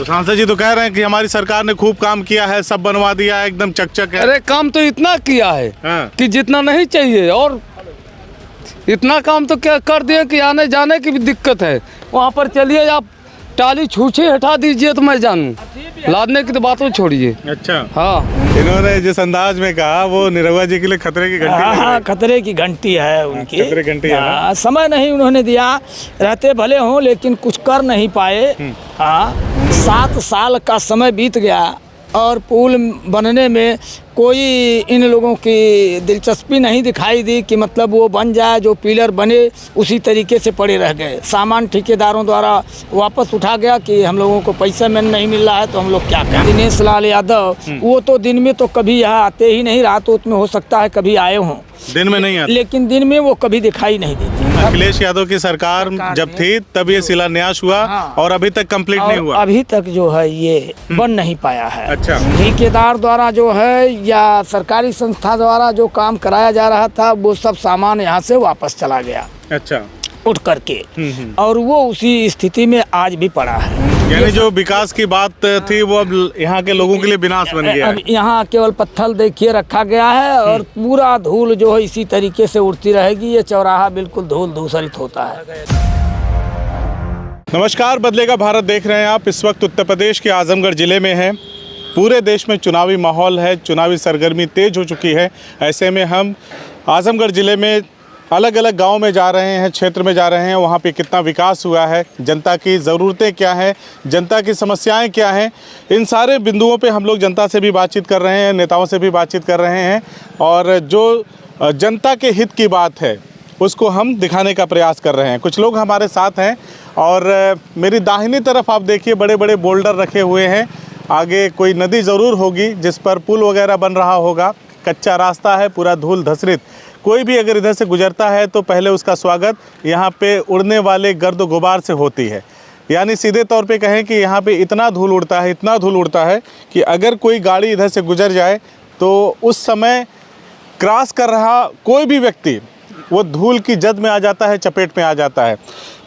तो सांसद जी तो कह रहे हैं कि हमारी सरकार ने खूब काम किया है, सब बनवा दिया है, एकदम चकचक है। अरे काम तो इतना किया है कि जितना नहीं चाहिए, और इतना काम तो क्या कर दिए कि आने जाने की भी दिक्कत है। वहाँ पर चलिए आप टाली छूछे हटा दीजिए तो मैं जानूँ, लादने की तो बात छोड़िए। अच्छा हाँ, इन्होंने जिस अंदाज में कहा वो निरहुआ जी के लिए खतरे की घंटी लग रही है। खतरे की घंटी है उनकी। खतरे की घंटी है ना? समय नहीं उन्होंने दिया, रहते भले हों लेकिन कुछ कर नहीं पाए। हाँ, 7 साल का समय बीत गया और पुल बनने में कोई इन लोगों की दिलचस्पी नहीं दिखाई दी कि मतलब वो बन जाए, जो पिलर बने उसी तरीके से पड़े रह गए। सामान ठेकेदारों द्वारा वापस उठा गया कि हम लोगों को पैसा में नहीं मिल रहा है तो हम लोग क्या करें। दिनेश लाल यादव वो तो दिन में तो कभी यहाँ आते ही नहीं, रात में हो सकता है कभी आए हों, दिन में नहीं आते, लेकिन दिन में वो कभी दिखाई नहीं देती। अखिलेश यादव की सरकार जब थी तब ये शिलान्यास हुआ और अभी तक कंप्लीट नहीं हुआ। अभी तक जो है ये बन नहीं पाया है। अच्छा, ठेकेदार द्वारा जो है या सरकारी संस्था द्वारा जो काम कराया जा रहा था वो सब सामान यहाँ से वापस चला गया। अच्छा, उठ करके, और वो उसी स्थिति में आज भी पड़ा है। यानी जो विकास की बात थी वो अब यहाँ के लोगों के लिए विनाश बन गया है। अब यहाँ केवल पत्थर देखिए रखा गया है और पूरा धूल जो है इसी तरीके से उड़ती रहेगी। ये चौराहा बिल्कुल धूल धूसरित होता है। नमस्कार, बदलेगा भारत देख रहे हैं आप। इस वक्त उत्तर प्रदेश के आजमगढ़ ज़िले में हैं। पूरे देश में चुनावी माहौल है, चुनावी सरगर्मी तेज हो चुकी है। ऐसे में हम आजमगढ़ ज़िले में अलग अलग गांव में जा रहे हैं, क्षेत्र में जा रहे हैं। वहाँ पे कितना विकास हुआ है, जनता की ज़रूरतें क्या हैं, जनता की समस्याएं क्या हैं, इन सारे बिंदुओं पे हम लोग जनता से भी बातचीत कर रहे हैं, नेताओं से भी बातचीत कर रहे हैं और जो जनता के हित की बात है उसको हम दिखाने का प्रयास कर रहे हैं। कुछ लोग हमारे साथ हैं और मेरी दाहिनी तरफ आप देखिए बड़े बड़े बोल्डर रखे हुए हैं। आगे कोई नदी ज़रूर होगी जिस पर पुल वगैरह बन रहा होगा। कच्चा रास्ता है, पूरा धूल धसरित। कोई भी अगर इधर से गुजरता है तो पहले उसका स्वागत यहाँ पे उड़ने वाले गर्द गुबार से होती है। यानी सीधे तौर पे कहें कि यहाँ पे इतना धूल उड़ता है, इतना धूल उड़ता है कि अगर कोई गाड़ी इधर से गुजर जाए तो उस समय क्रॉस कर रहा कोई भी व्यक्ति वो धूल की जद में आ जाता है, चपेट में आ जाता है।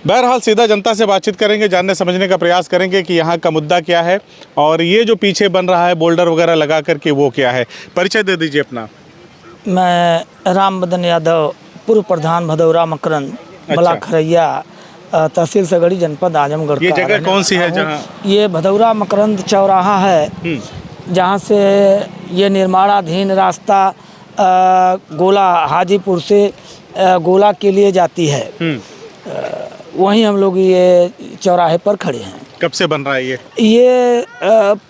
बहरहाल सीधा जनता से बातचीत करेंगे, जानने समझने का प्रयास करेंगे कि यहाँ का मुद्दा क्या है और ये जो पीछे बन रहा है बोल्डर वगैरह लगा करके वो क्या है। परिचय दे दीजिए अपना। मैं राम बदन यादव, पूर्व प्रधान भदौरा मकरंद, ब्लॉक खरैया, तहसील सगड़ी, जनपद आजमगढ़। ये जगह कौन सी है जहाँ? ये भदौरा मकरंद चौराहा है जहाँ से ये निर्माणाधीन रास्ता गोला हाजीपुर से गोला के लिए जाती है। वहीं हम लोग ये चौराहे पर खड़े हैं। कब से बन रहा है ये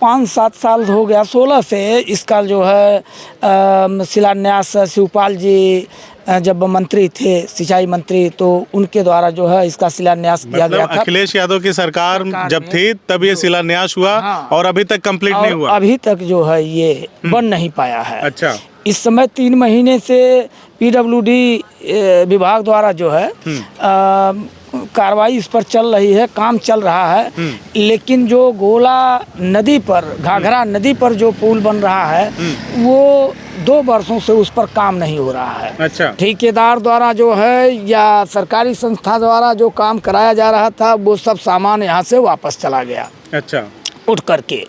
5-7 साल हो गया। 16 से इसका जो है शिलान्यास शिवपाल जी जब मंत्री थे, सिंचाई मंत्री, तो उनके द्वारा जो है इसका शिलान्यास किया गया था। अखिलेश यादव की सरकार जब थी तब ये शिलान्यास हुआ और अभी तक कंप्लीट नहीं हुआ। अभी तक जो है ये बन नहीं पाया है। अच्छा, इस समय 3 महीने से पीडब्ल्यूडी विभाग द्वारा जो है कार्रवाई इस पर चल रही है, काम चल रहा है, लेकिन जो गोला नदी पर, घाघरा नदी पर जो पुल बन रहा है वो 2 वर्षों से उस पर काम नहीं हो रहा है। अच्छा, ठेकेदार द्वारा जो है या सरकारी संस्था द्वारा जो काम कराया जा रहा था वो सब सामान यहाँ से वापस चला गया। अच्छा, उठ करके,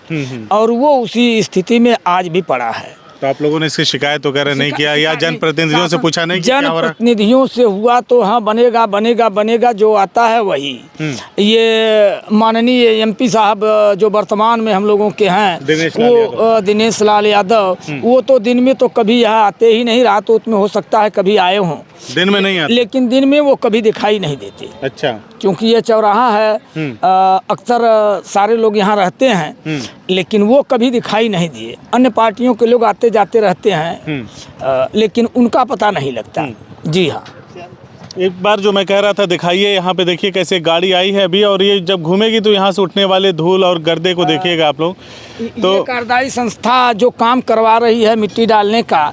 और वो उसी स्थिति में आज भी पड़ा है। तो आप लोगों ने इसकी शिकायत वगैरह नहीं किया या जनप्रतिनिधियों से पूछा नहीं? जनप्रतिनिधियों से हुआ तो हाँ, बनेगा बनेगा बनेगा, जो आता है वही। ये माननीय एमपी साहब जो वर्तमान में हम लोगों के हैं, वो दिनेश लाल यादव, वो तो दिन में तो कभी यहाँ आते ही नहीं, रात में हो सकता है कभी आए हों, दिन में नहीं आते, लेकिन दिन में वो कभी दिखाई नहीं देते। अच्छा, क्योंकि ये चौराहा है, अक्सर सारे लोग यहाँ रहते हैं, लेकिन वो कभी दिखाई नहीं दिए। अन्य पार्टियों के लोग आते जाते रहते हैं, लेकिन उनका पता नहीं लगता। जी हाँ, एक बार जो मैं कह रहा था दिखाइए, यहाँ पे देखिए कैसे गाड़ी आई है अभी, और ये जब घूमेगी तो यहाँ से उठने वाले धूल और गर्दे को देखिएगा आप लोग। तो कार्यदायी संस्था जो काम करवा रही है मिट्टी डालने का,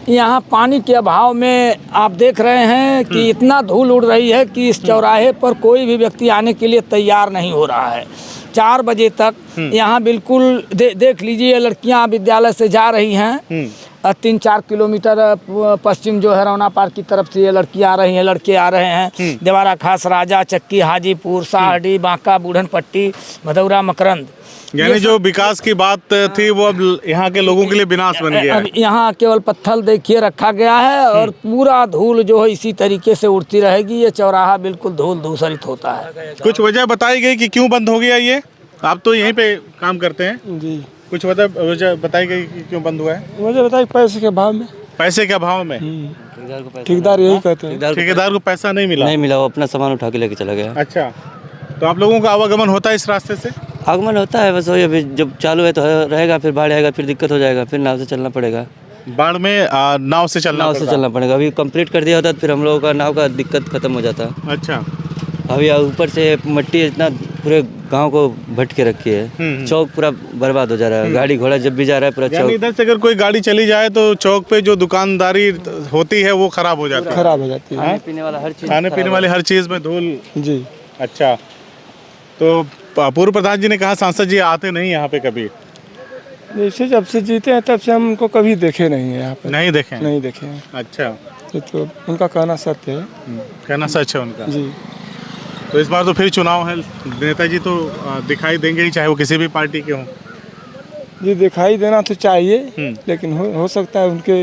यहाँ पानी के अभाव में आप देख रहे हैं कि इतना धूल उड़ रही है कि इस चौराहे पर कोई भी व्यक्ति आने के लिए तैयार नहीं हो रहा है। 4 बजे तक यहाँ बिल्कुल देख लीजिए, लड़कियाँ विद्यालय से जा रही हैं 3-4 किलोमीटर पश्चिम जो है रौना पार की तरफ से ये लड़कियाँ आ रही हैं, लड़के आ रहे हैं। देवारा खास, राजा, चक्की, हाजीपुर, साहडी, बांका, बूढ़न पट्टी, भदौरा, मकरंद। यानी जो विकास की बात थी वो अब यहाँ के लोगों के लिए विनाश बन गया अब है। यहाँ केवल पत्थर देखिए रखा गया है और पूरा धूल जो है इसी तरीके से उड़ती रहेगी। ये चौराहा बिल्कुल धूल धूसरित होता है। कुछ वजह बताई गई कि क्यों बंद हो गया ये? आप तो यहीं पे काम करते हैं जी। कुछ वजह बताई गई कि क्यों बंद हुआ है? मुझे बताइए पैसे के भाव में। पैसे के अभाव में? ठेकेदार यही कहते हैं। ठेकेदार को पैसा नहीं मिला? नहीं मिला, वो अपना सामान उठा के लेके चला गया। अच्छा, तो आप लोगों का आवागमन होता है इस रास्ते से? आगमन होता है, बस वही अभी जब चालू है तो रहेगा, फिर बाढ़ आएगा, फिर दिक्कत हो जाएगा, फिर नाव से चलना पड़ेगा। बाढ़ में नाव से चलना पड़ेगा। अभी कंप्लीट कर दिया होता तो फिर हम लोगों का नाव का दिक्कत खत्म हो जाता। अच्छा, अभी ऊपर से मट्टी इतना पूरे गांव को भट के रखी है, चौक पूरा बर्बाद हो जा रहा है। गाड़ी घोड़ा जब भी जा रहा है पूरा चौक। इधर से अगर कोई गाड़ी चली जाए तो चौक पे जो दुकानदारी होती है वो खराब हो जाती है। खराब हो जाती है। खाने पीने वाला हर चीज, खाने पीने वाली हर चीज में धूल। जी। अच्छा, तो पूर्व प्रधान जी ने कहा सांसद जी आते नहीं यहाँ पे कभी? जैसे जब से जीते हैं तब से हम उनको कभी देखे नहीं है यहाँ पे। नहीं देखे? नहीं देखे हैं। अच्छा, तो उनका कहना सत्य है। कहना सच है उनका। जी। तो इस बार तो फिर चुनाव है, नेताजी तो दिखाई देंगे ही, चाहे वो किसी भी पार्टी के हों। जी, दिखाई देना तो चाहिए, लेकिन हो सकता है उनके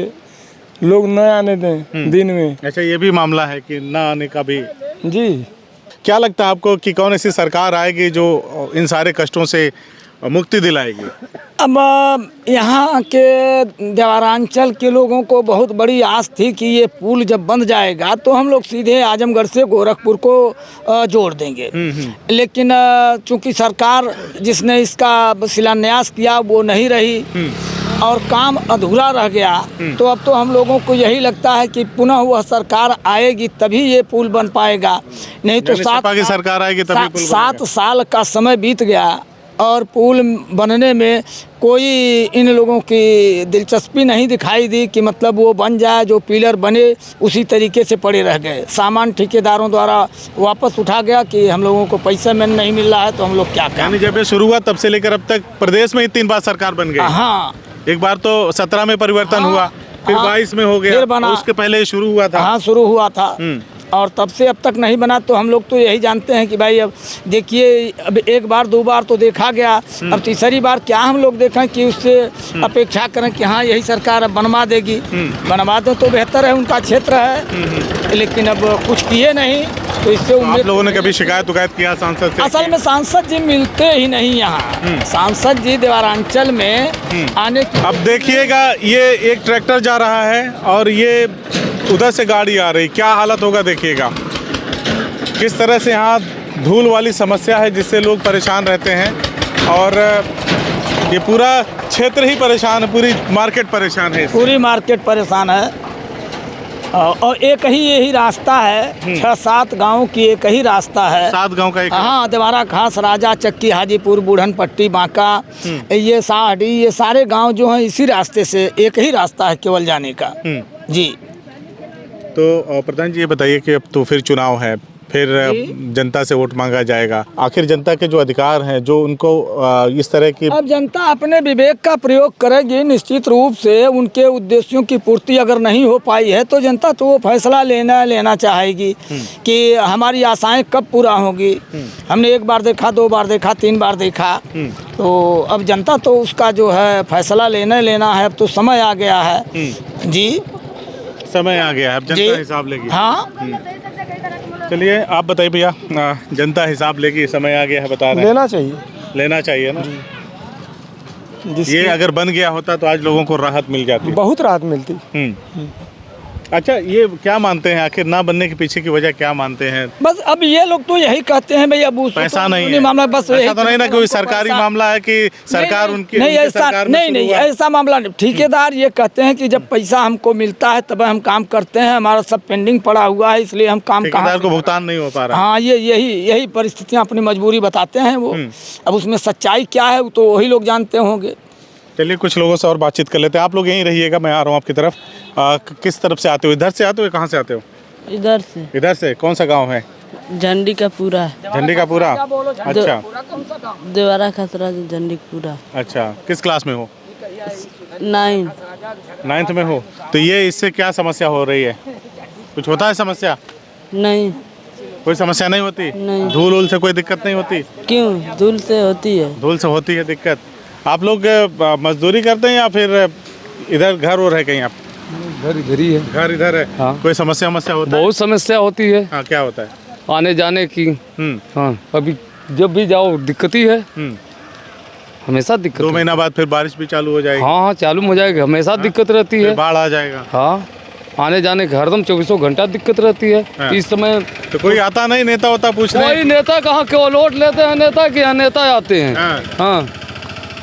लोग न आने दें दिन में। अच्छा, ये भी मामला है कि न आने का भी? जी। क्या लगता है आपको कि कौन ऐसी सरकार आएगी जो इन सारे कष्टों से मुक्ति दिलाएगी? अब यहाँ के देवारांचल के लोगों को बहुत बड़ी आस थी कि ये पुल जब बन जाएगा तो हम लोग सीधे आजमगढ़ से गोरखपुर को जोड़ देंगे। लेकिन चूंकि सरकार जिसने इसका शिलान्यास किया वो नहीं रही और काम अधूरा रह गया, तो अब तो हम लोगों को यही लगता है कि पुनः वह सरकार आएगी तभी ये पुल बन पाएगा। नहीं तो सपा की सरकार आएगी तभी पुल 7 साल का समय बीत गया और पुल बनने में कोई इन लोगों की दिलचस्पी नहीं दिखाई दी कि मतलब वो बन जाए। जो पिलर बने उसी तरीके से पड़े रह गए। सामान ठेकेदारों द्वारा वापस उठा गया कि हम लोगों को पैसा में नहीं मिल रहा है तो हम लोग क्या करें। यानी जब ये शुरू हुआ तब से लेकर अब तक प्रदेश में ही 3 बार सरकार बन गई। हाँ, एक बार तो 17 में परिवर्तन हुआ, फिर 22 में हो गया, फिर बना। उसके पहले शुरू हुआ था। हाँ, शुरू हुआ था और तब से अब तक नहीं बना। तो हम लोग तो यही जानते हैं कि भाई अब देखिए, अब एक बार 2 बार तो देखा गया, अब तीसरी बार क्या हम लोग देखें कि उससे अपेक्षा करें कि हाँ यही सरकार अब बनवा देगी। बनवा दो तो बेहतर है, उनका क्षेत्र है, लेकिन अब कुछ किए नहीं तो इससे आप लोगों ने कभी शिकायत किया सांसद से? असल में सांसद जी मिलते ही नहीं यहाँ। सांसद जी देवारांचल में आने की। अब देखिएगा, ये एक ट्रैक्टर जा रहा है और ये उधर से गाड़ी आ रही, क्या हालत होगा देखिएगा। किस तरह से यहाँ धूल वाली समस्या है जिससे लोग परेशान रहते हैं और ये पूरा क्षेत्र ही परेशान है, पूरी मार्केट परेशान है। पूरी मार्केट परेशान है और एक ही यही रास्ता है। 6-7 गाँव की एक ही रास्ता है। 7 गांव का एक? हाँ, देवारा खास, राजा, चक्की, हाजीपुर, बूढ़न पट्टी, बांका, ये साहडी, ये सारे गांव जो हैं इसी रास्ते से, एक ही रास्ता है केवल जाने का। जी। तो प्रधान जी ये बताइए कि अब तो फिर चुनाव है, फिर जनता से वोट मांगा जाएगा। आखिर जनता के जो अधिकार हैं, जो उनको इस तरह की, अब जनता अपने विवेक का प्रयोग करेगी निश्चित रूप से। उनके उद्देश्यों की पूर्ति अगर नहीं हो पाई है तो जनता तो वो फैसला लेना चाहेगी कि हमारी आशाएं कब पूरा होगी। हमने 1 बार देखा, 2 बार देखा, 3 बार देखा, तो अब जनता तो उसका जो है फैसला लेना है। अब तो समय आ गया है। जी, समय आ गया है, अब जनता हिसाब लेगी। हाँ, चलिए आप बताइए भैया, जनता हिसाब लेगी, समय आ गया है बता रहे हैं। लेना चाहिए ना। ये अगर बन गया होता तो आज लोगों को राहत मिल जाती। बहुत राहत मिलती। अच्छा, ये क्या मानते हैं, आखिर ना बनने के पीछे की वजह क्या मानते हैं? बस अब ये लोग तो यही कहते हैं भाई अब पैसा नहीं है मामला, बस ऐसा तो नहीं ना कोई सरकारी मामला है कि सरकार उनकी नहीं, ऐसा नहीं, ऐसा मामला नहीं। ठेकेदार ये कहते हैं कि जब पैसा हमको मिलता है तब हम काम करते हैं, हमारा सब पेंडिंग पड़ा हुआ है इसलिए हम काम ठेकेदार को भुगतान नहीं हो पा रहा। हाँ, यही परिस्थितियाँ अपनी मजबूरी बताते हैं वो। अब उसमें सच्चाई क्या है तो वही लोग जानते होंगे। चलिए कुछ लोगों से और बातचीत कर लेते हैं। आप लोग यहीं रहिएगा, मैं आ रहा हूँ आपकी तरफ। किस तरफ से आते हो? इधर से आते हो, कहाँ से आते हो? इधर से। इधर से? कौन सा गांव है? झंडी का पूरा। झंडी का पूरा? अच्छा, देवारा खतरा झंडी का पूरा। अच्छा, किस क्लास में हो? 9। 9th में हो, तो ये इससे क्या समस्या हो रही है? कुछ होता है समस्या? नहीं। कोई समस्या नहीं होती? नहीं। धूल उल से कोई दिक्कत नहीं होती? क्यों? धूल से होती है। धूल से होती है दिक्कत। आप लोग मजदूरी करते हैं या फिर इधर घर और है कहीं? आप घर इधर ही है। घर इधर है। हाँ। कोई समस्या होता है? बहुत समस्या होती है हाँ, क्या होता है? आने जाने की। हम्म। हाँ, अभी जब भी जाओ दिक्कत ही है, हमेशा दिक्कत 2 है। महीना बाद फिर बारिश भी चालू हो जाएगी। हाँ हाँ, चालू हो जाएगी, हमेशा दिक्कत रहती फिर है। बाढ़ आ जाएगा। हाँ, आने जाने की हरदम 24 घंटा दिक्कत रहती है। हाँ। इस समय तो कोई आता नहीं, नेता होता पूछने? कोई नेता कहाँ केवल वोट लेते हैं नेता के, यहाँ नेता आते हैं। हाँ। हाँ,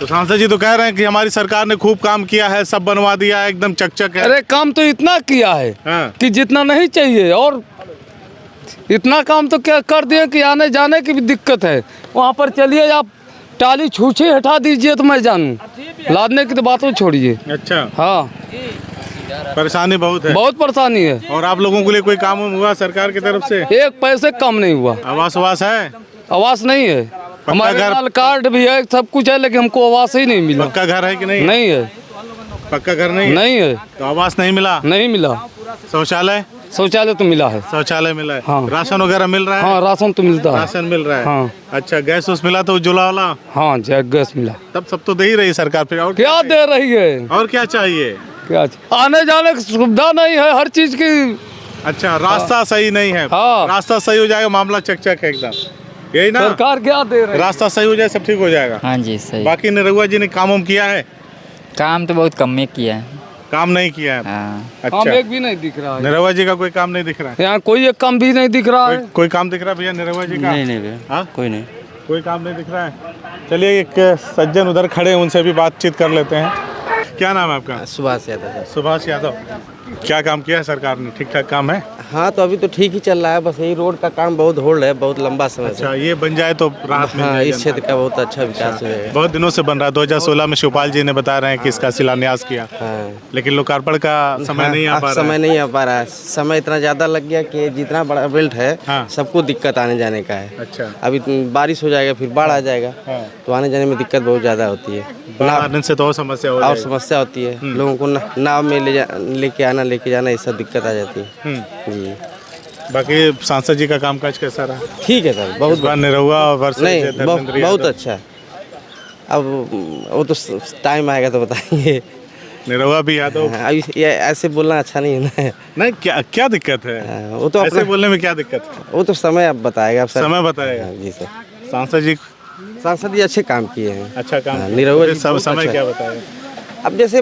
तो सांसद जी तो कह रहे हैं कि हमारी सरकार ने खूब काम किया है, सब बनवा दिया है, एकदम चकचक है। अरे काम तो इतना किया है हाँ। कि जितना नहीं चाहिए, और इतना काम तो क्या कर दिए कि आने जाने की भी दिक्कत है। वहाँ पर चलिए आप, टाली छूछे हटा दीजिए तो मैं जानूँ, लादने की तो बात छोड़िए। अच्छा, हाँ, परेशानी बहुत है। बहुत परेशानी है। और आप लोगों के लिए कोई काम हुआ सरकार की तरफ से? एक पैसे कम नहीं हुआ। आवास वास है? आवास नहीं है, हमारे घर? पास कार्ड भी है, सब कुछ है, लेकिन हमको आवास ही नहीं मिला। पक्का घर है कि नहीं? नहीं है। पक्का घर नहीं है? नहीं है, तो आवास नहीं मिला? नहीं मिला। शौचालय? शौचालय तो मिला है। शौचालय मिला है। हाँ। राशन वगैरह मिल रहा है? हाँ, राशन तो मिलता है। राशन मिल रहा है। हाँ। अच्छा, गैस उस मिला तो उज्ज्वला वाला? हाँ, गैस मिला। तब सब तो दे ही रही सरकार, फिर और क्या दे रही है? और क्या चाहिए? क्या आने जाने की सुविधा नहीं है, हर चीज की। अच्छा, रास्ता सही नहीं है। हाँ। रास्ता सही हो जाएगा, मामला चकचक है एकदम, यही ना? सरकार क्या दे रही है? रास्ता सही हो जाए सब ठीक हो जाएगा। हाँ जी, सही। बाकी निरहुआ जी ने काम किया है? काम तो बहुत कम में किया है। काम नहीं किया है? हाँ। काम अच्छा, एक भी नहीं दिख रहा है। निरहुआ जी का कोई काम नहीं दिख रहा है? यहाँ कोई एक काम भी नहीं दिख रहा है। कोई काम दिख रहा है भैया निरहुआ जी का? नहीं भैया, हाँ? कोई नहीं। कोई काम नहीं दिख रहा है। चलिए, एक सज्जन उधर खड़े हैं, उनसे भी बातचीत कर लेते हैं। क्या नाम है आपका? सुभाष यादव। सुभाष यादव। क्या काम किया है सरकार ने? ठीक ठाक काम है? हाँ, तो अभी तो ठीक ही चल रहा है, बस यही रोड का काम बहुत होल्ड है, बहुत लंबा समय से। अच्छा, ये बन जाए तो राहत मिल हाँ, जाएगी इस क्षेत्र जनता का बहुत अच्छा विकास हो जाएगा। बहुत दिनों से बन रहा है। 2016 में शिवपाल जी ने बता रहे हैं कि इसका शिलान्यास किया, हाँ। लेकिन लोकार्पण का समय नहीं आ पा रहा समय है। नहीं आ पा रहा है। समय इतना ज़्यादा लग गया कि जितना बड़ा बेल्ट है, हाँ। सबको दिक्कत आने जाने का है। अच्छा, अभी बारिश हो जाएगा, फिर बाढ़ आ जाएगा, हाँ। तो आने जाने में दिक्कत बहुत ज़्यादा होती है। बाढ़ आने से तो और समस्या हो और जाएगी। समस्या होती है, लोगों को नाव में लेके आना ये सब दिक्कत आ जाती है। जी, बाकी सांसद जी का कामकाज कैसा रहा? ठीक है सर, बहुत इस बार निरहुआ और वर्षा नहीं, धर्मेंद्र बहुत यादव। अच्छा है। अब वो तो टाइम आएगा तो बताएंगे। निरहुआ भी यादव। हाँ, अभी ये ऐसे बोलना अच्छा नहीं है ना। नहीं, क्या क्या दिक्कत है? हाँ, वो तो ऐसे अपना, बोलने में क्या दिक्कत है? वो तो समय अब बताएगा। अब सर समय बताएगा। हाँ, जी सर। सांसद जी सांसद जी अच्छे काम किए हैं। अच्छा काम हाँ, किया। निरहुआ जी सब बहुत समय अच्छा क्या बताएगा? अब जैसे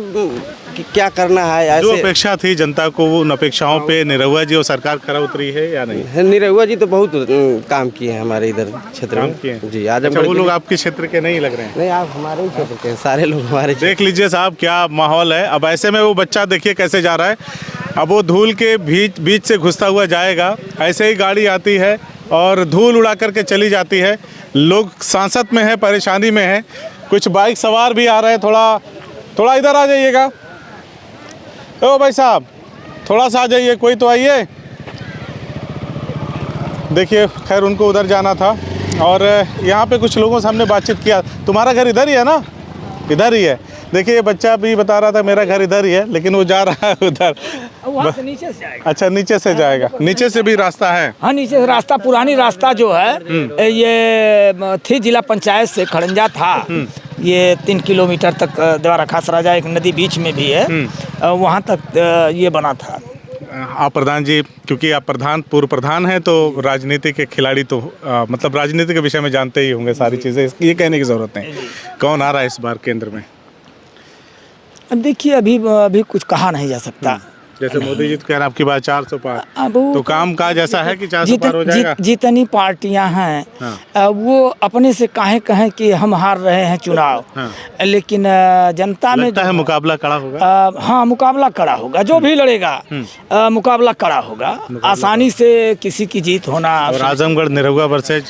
क्या करना है जो ऐसे। अपेक्षा थी जनता को, उन अपेक्षाओं पे निरहुआ जी और सरकार खरा उतरी है या नहीं? निरहुआ जी तो बहुत काम किए हैं हमारे इधर क्षेत्र काम में। किए हैं? जी, अच्छा, आजमगढ़ वो के लोग आपके क्षेत्र के नहीं लग रहे हैं? नहीं, आप हमारे ही क्षेत्र के हैं, सारे लोग हमारे देख लीजिए साहब क्या माहौल है। अब ऐसे में वो बच्चा देखिए कैसे जा रहा है। अब वो धूल के बीच से घुसता हुआ जाएगा। ऐसे ही गाड़ी आती है और धूल उड़ा करके चली जाती है। लोग सांसद में है, परेशानी में है। कुछ बाइक सवार भी आ रहे हैं। थोड़ा इधर आ जाइएगा। ओ भाई साहब, थोड़ा सा आ जाइए, कोई तो आइए। देखिए, खैर उनको उधर जाना था और यहाँ पे कुछ लोगों से हमने बातचीत किया। तुम्हारा घर इधर ही है ना? इधर ही है। देखिए, ये बच्चा भी बता रहा था मेरा घर इधर ही है, लेकिन वो जा रहा है उधर। वहाँ से नीचे से आएगा। अच्छा, नीचे से जाएगा। नीचे से भी रास्ता है? हाँ, नीचे से रास्ता, पुरानी रास्ता जो है ये थी जिला पंचायत से खड़ंजा था। ये 3 किलोमीटर तक द्वारा खासराजा एक नदी बीच में भी है, वहाँ तक ये बना था। आप प्रधान जी, क्योंकि आप पूर्व प्रधान हैं, तो राजनीति के खिलाड़ी तो मतलब राजनीति के विषय में जानते ही होंगे सारी चीज़ें, ये कहने की ज़रूरत नहीं। कौन आ रहा है इस बार केंद्र में? अब देखिए, अभी कुछ कहा नहीं जा सकता। जैसे मोदी जी तो कह रहे हैं आपकी बात 400 पार, अब तो काम काज ऐसा है कि 400 पार हो जाएगा? जितनी पार्टियां हैं, हाँ। वो अपने से कहें कि हम हार रहे हैं चुनाव, हाँ। लेकिन जनता में लगता है मुकाबला कड़ा होगा। हाँ, मुकाबला कड़ा होगा। जो भी लड़ेगा मुकाबला कड़ा होगा। आसानी से किसी की जीत होना। और आजमगढ़ निरहुआ वर्सेज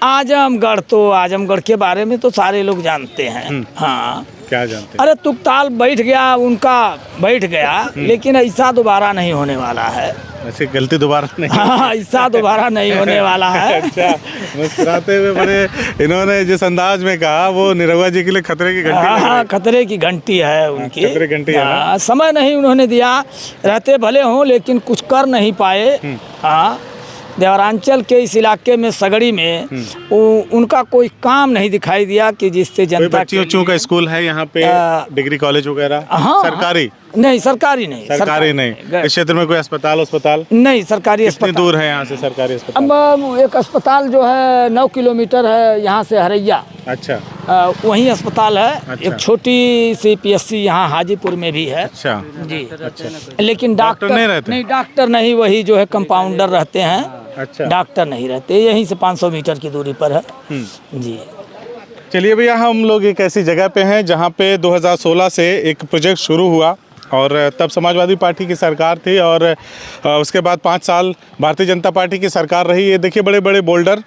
आजमगढ़ के बारे में तो सारे लोग जानते हैं। हाँ, क्या जानते हैं? अरे तुकताल बैठ गया उनका, बैठ गया, लेकिन ऐसा दोबारा नहीं होने वाला है। ऐसी गलती दोबारा नहीं। हाँ, ऐसा दोबारा नहीं होने वाला है। अच्छा, मुस्कुराते हुए बड़े इन्होंने जिस अंदाज में कहा वो निरहुआ जी के लिए खतरे की घंटी लग रही है। हाँ, खतरे की घंटी है उनकी। खतरे की घंटी है ना? हाँ, समय नहीं उन्होंने दिया, रहते भले हों लेकिन कुछ कर नहीं पाए। हाँ, देवरांचल के इस इलाके में सगड़ी में उनका कोई काम नहीं दिखाई दिया कि जिससे कोई जनता बच्चियों बच्चों का स्कूल है यहाँ पे, डिग्री कॉलेज वगैरह? हाँ, सरकारी नहीं, सरकारी नहीं, सरकारी नहीं। इस क्षेत्र में कोई अस्पताल नहीं, सरकारी कितनी अस्पताल दूर है यहाँ से सरकारी अस्पताल? अब एक अस्पताल जो है 9 किलोमीटर है यहाँ से, हरैया। अच्छा, वहीं अस्पताल है। अच्छा। एक छोटी सी PSC यहाँ हाजीपुर में भी है अच्छा जी। अच्छा। लेकिन डॉक्टर नहीं रहते? नहीं, डॉक्टर नहीं, वही जो है कंपाउंडर रहते हैं। अच्छा, डॉक्टर नहीं रहते, यहीं से 500 मीटर की दूरी पर है जी। चलिए भैया, हम लोग एक ऐसी जगह पे हैं जहाँ पे 2016 से एक प्रोजेक्ट शुरू हुआ और तब समाजवादी पार्टी की सरकार थी और उसके बाद 5 साल भारतीय जनता पार्टी की सरकार रही। ये देखिए बड़े बड़े बोल्डर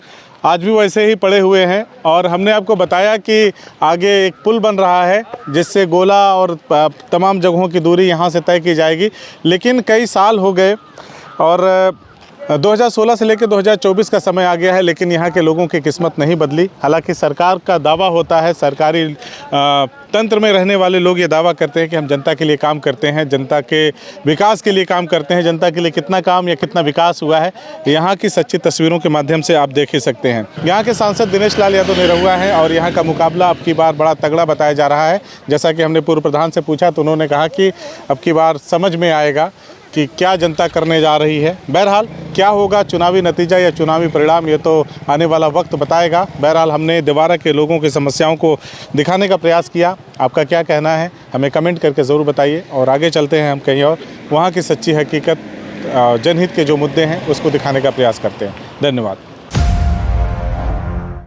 आज भी वैसे ही पड़े हुए हैं और हमने आपको बताया कि आगे एक पुल बन रहा है जिससे गोला और तमाम जगहों की दूरी यहाँ से तय की जाएगी। लेकिन कई साल हो गए और 2016 से लेकर 2024 का समय आ गया है, लेकिन यहाँ के लोगों की किस्मत नहीं बदली। हालांकि सरकार का दावा होता है, सरकारी तंत्र में रहने वाले लोग ये दावा करते हैं कि हम जनता के लिए काम करते हैं, जनता के विकास के लिए काम करते हैं। जनता के लिए कितना काम या कितना विकास हुआ है यहाँ की सच्ची तस्वीरों के माध्यम से आप देख ही सकते हैं। यहाँ के सांसद दिनेश लाल यादव निरहुआ हैं और यहाँ का मुकाबला अब की बार बड़ा तगड़ा बताया जा रहा है। जैसा कि हमने पूर्व प्रधान से पूछा तो उन्होंने कहा कि अब की बार समझ में आएगा कि क्या जनता करने जा रही है। बहरहाल क्या होगा चुनावी नतीजा या चुनावी परिणाम, ये तो आने वाला वक्त बताएगा। बहरहाल हमने देवारा के लोगों की समस्याओं को दिखाने का प्रयास किया। आपका क्या कहना है हमें कमेंट करके ज़रूर बताइए और आगे चलते हैं हम कहीं और, वहाँ की सच्ची हकीकत, जनहित के जो मुद्दे हैं उसको दिखाने का प्रयास करते हैं। धन्यवाद।